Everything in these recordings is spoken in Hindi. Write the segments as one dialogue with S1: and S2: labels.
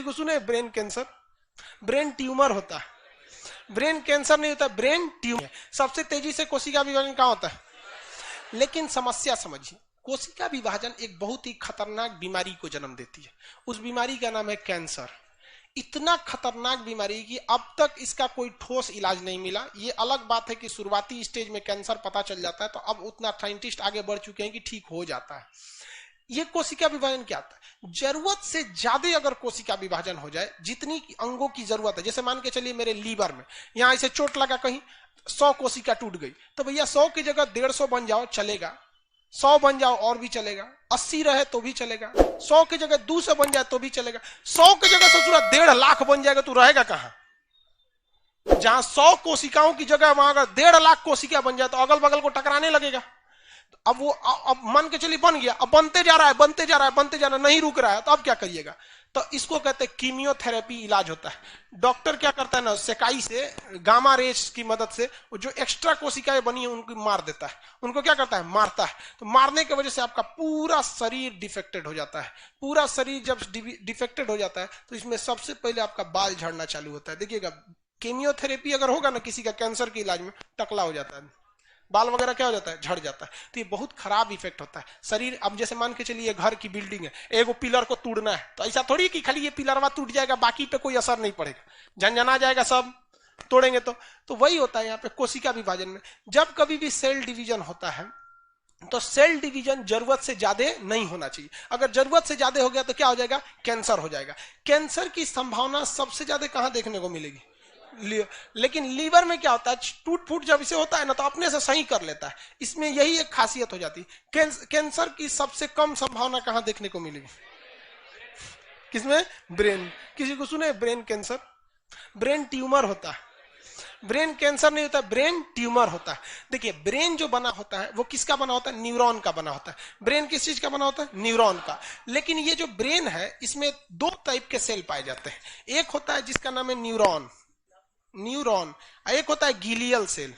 S1: को सुने ब्रेन कैंसर? ब्रेन ट्यूमर होता है, ब्रेन कैंसर नहीं होता, ब्रेन ट्यूमर। सबसे तेजी से कोशिका विभाजन कहाँ होता है? लेकिन समस्या समझिए, कोशिका विभाजन एक बहुत ही खतरनाक बीमारी को जन्म देती है। उस बीमारी का नाम है कैंसर। इतना खतरनाक बीमारी कि अब तक इसका कोई ठोस इलाज नहीं मिला। ये अलग बात है कि शुरुआती स्टेज में कैंसर पता चल जाता है तो अब उतना साइंटिस्ट आगे बढ़ चुके हैं कि ठीक हो जाता है। ये कोशिका विभाजन क्या होता है? जरूरत से ज्यादा अगर कोशिका विभाजन हो जाए, जितनी अंगों की जरूरत है, जैसे मान के चलिए मेरे लीवर में यहां ऐसे चोट लगा, कहीं 100 कोशिका टूट गई, तो भैया 100 की जगह 150 बन जाओ चलेगा, 100 बन जाओ और भी चलेगा, 80 रहे तो भी चलेगा, 100 की जगह 200 बन जाए तो भी चलेगा, 100 की जगह ससुरा 1.5 लाख बन जाएगा तो रहेगा कहां? जहां 100 कोशिकाओं की जगह वहां अगर 1.5 लाख कोशिका बन जाए तो अगल बगल को टकराने लगेगा। अब वो अब मान के चलिए बन गया, अब बनते जा रहा है, बनते जा रहा है, बनते जा रहा है, नहीं रुक रहा है, तो अब क्या करिएगा? तो इसको कहते हैं कीमियोथेरेपी इलाज होता है। डॉक्टर क्या करता है ना, सेकाई से, गामा रेस की मदद से जो एक्स्ट्रा कोशिकाएं बनी है उनको मार देता है। उनको क्या करता है? मारता है। तो मारने की वजह से आपका पूरा शरीर डिफेक्टेड हो जाता है। पूरा शरीर जब डिफेक्टेड हो जाता है तो इसमें सबसे पहले आपका बाल झड़ना चालू होता है। देखिएगा, कीमियोथेरेपी अगर होगा ना किसी का कैंसर के इलाज में, टकला हो जाता है, बाल वगैरह क्या हो जाता है? झड़ जाता है। तो ये बहुत खराब इफेक्ट होता है शरीर। अब जैसे मान के चलिए घर की बिल्डिंग है, एगो पिलर को तोड़ना है, तो ऐसा थोड़ी कि खाली ये पिलरवा टूट जाएगा बाकी पे कोई असर नहीं पड़ेगा, झंझना जाएगा सब तोड़ेंगे तो वही होता है यहाँ पे कोशिका विभाजन में। जब कभी भी सेल डिवीजन होता है तो सेल डिवीजन जरूरत से ज्यादा नहीं होना चाहिए। अगर जरूरत से ज्यादा हो गया तो क्या हो जाएगा? कैंसर हो जाएगा। कैंसर की संभावना सबसे ज्यादा कहां देखने को मिलेगी? लेकिन लीवर में क्या होता है? टूट फूट जब इसे होता है ना तो अपने से सही कर लेता है। इसमें यही एक खासियत हो जाती है। कैंसर की सबसे कम संभावना कहां देखने को मिलेगी? किसमें? ब्रेन। किसी को सुने ब्रेन कैंसर? ब्रेन ट्यूमर होता है, ब्रेन कैंसर नहीं होता, ब्रेन ट्यूमर होता है। देखिए, ब्रेन जो बना होता है वो किसका बना होता है? न्यूरॉन का बना होता है। ब्रेन किस चीज का बना होता है? न्यूरॉन का। लेकिन ये जो ब्रेन है इसमें 2 टाइप के सेल पाए जाते हैं। एक होता है जिसका नाम है न्यूरॉन, एक होता है गिलियल सेल,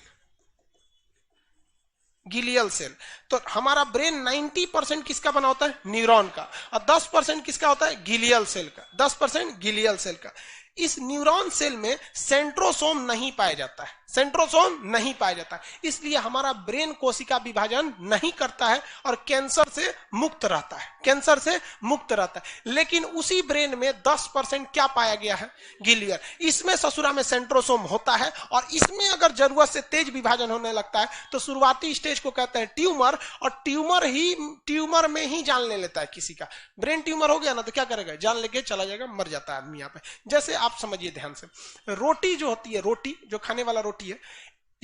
S1: गिलियल सेल। तो हमारा ब्रेन 90% किसका बना होता है? न्यूरॉन का, और 10% किसका होता है? गिलियल सेल का। 10% गिलियल सेल का। इस न्यूरॉन सेल में सेंट्रोसोम नहीं पाया जाता है, सेंट्रोसोम नहीं पाया जाता है, इसलिए हमारा ब्रेन कोशिका विभाजन नहीं करता है और कैंसर से मुक्त रहता है, कैंसर से मुक्त रहता है। लेकिन उसी ब्रेन में 10% क्या पाया गया है? गिलियर। इसमें ससुरा में सेंट्रोसोम होता है और इसमें अगर जरूरत से तेज विभाजन होने लगता है तो शुरुआती स्टेज को कहते हैं ट्यूमर, और ट्यूमर में ही जान ले लेता है किसी का। ब्रेन ट्यूमर हो गया ना तो क्या करेगा? जान लेके चला जाएगा, मर जाता है आदमी यहाँ पे। जैसे आप समझिए ध्यान से, रोटी जो होती है, रोटी जो खाने वाला रोटी है,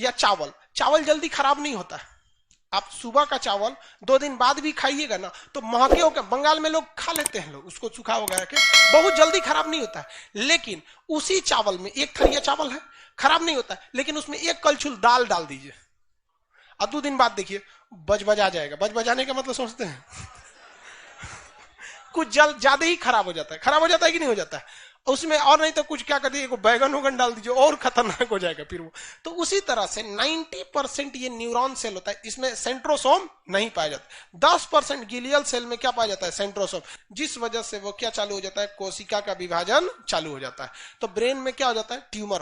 S1: या चावल जल्दी खराब नहीं होता है। आप सुबह का चावल 2 दिन बाद भी खाइएगा ना तो महके होकर, बंगाल में लोग खा लेते हैं, लोग उसको सूखा वगैरह के, बहुत जल्दी खराब नहीं होता है। लेकिन उसी चावल में, एक थरिया चावल है, खराब नहीं होता है, लेकिन उसमें एक कलछुल दाल डाल दीजिए और 2 दिन बाद देखिए बजबजा जाएगा। बजबजाने का मतलब समझते हैं? कुछ ज्यादा ही खराब हो जाता है। खराब हो जाता है कि नहीं हो जाता है उसमें? और नहीं तो कुछ क्या कर दीजिए, बैगन वगन डाल दीजिए और खतरनाक हो जाएगा फिर वो। तो उसी तरह से 90% ये न्यूरॉन सेल होता है, इसमें सेंट्रोसोम नहीं पाया जाता। 10% गिलियल सेल में क्या पाया जाता है? सेंट्रोसोम, जिस वजह से वो क्या चालू हो जाता है? कोशिका का विभाजन चालू हो जाता है। तो ब्रेन में क्या हो जाता है? ट्यूमर।